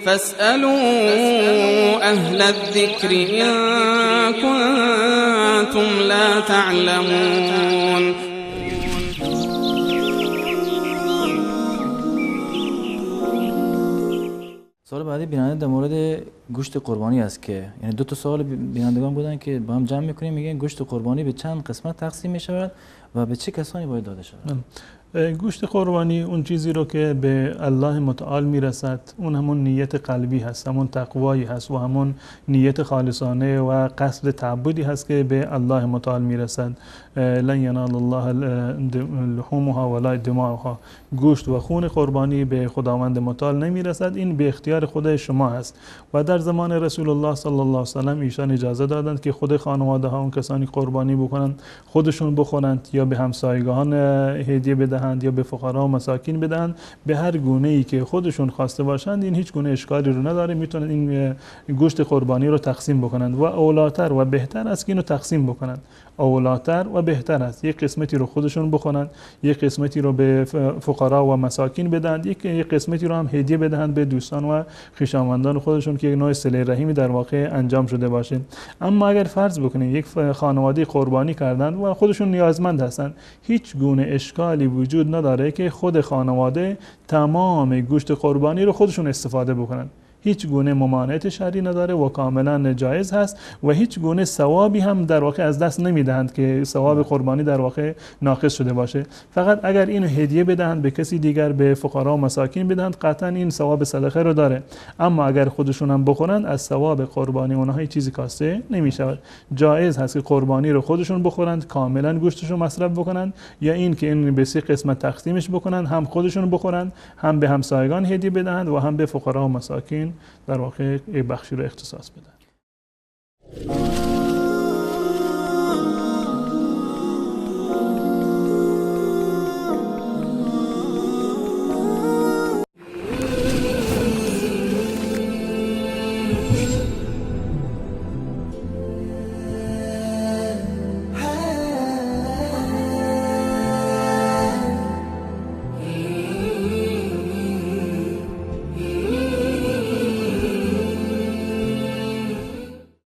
فاسألوا أهل الذكر إن كنتم لا تعلمون. سوال بعدی بیننده در مورد گوشت قربانی است که یعنی دو تا سوال بینندگان بودن که با هم جمع میکنیم، میگن گوشت قربانی به چند قسمت تقسیم میشود و به چه کسانی باید داده شود؟ گوشت قربانی اون چیزی رو که به الله متعال میرسد، اون همون نیت قلبی هست، همون تقوایی هست و همون نیت خالصانه و قصد تعبدی هست که به الله متعال میرسد. لن ینال الله لحومها ولا دماؤها. گوشت و خون قربانی به خداوند متعال نمیرسد، این به اختیار خود شما هست. و در زمان رسول الله صلی الله علیه و سلم ایشان اجازه دادند که خود خانواده ها اون کسانی قربانی بکنند، خودشون بخورند یا به همسایگان هدیه بدهند یا به فقرا و مساکین بدهند، به هر گونه ای که خودشون خواسته باشند. این هیچ گونه اشکالی رو نداره، میتونن این گوشت قربانی رو تقسیم بکنند و اولاتر و بهتر است که اینو تقسیم بکنند. اولاتر و بهتر است یک قسمتی رو خودشون بخورند، یک قسمتی رو به فقرا و مساکین بدهند، یک قسمتی رو هم هدیه بدهند به دوستان و خویشاوندان خودشون که یک نوع صله رحمی در واقع انجام شده باشه. اما اگر فرض بکنیم یک خانواده قربانی کردند و خودشون نیازمند هستند، هیچ گونه اشکالی وجود نداره که خود خانواده تمام گوشت قربانی رو خودشون استفاده بکنند. هیچ گونه ممانعت شرعی نداره و کاملا جایز هست و هیچ گونه ثوابی هم در واقع از دست نمیدهند که ثواب قربانی در واقع ناقص شده باشه. فقط اگر اینو هدیه بدهند به کسی دیگر، به فقرا و مساکین بدهند، قطعا این ثواب صدقه رو داره. اما اگر خودشون هم بخورند از ثواب قربانی اونها هیچ چیزی کاسته نمیشود. جایز هست که قربانی رو خودشون بخورند، کاملا گوشتش رو مصرف بکنند، یا این که این به سه قسمت تقسیمش بکنند، هم خودشون بخورند، هم به همسایگان هدیه بدهند و هم به فقرا و مساکین در واقع بخشی رو اختصاص بدن.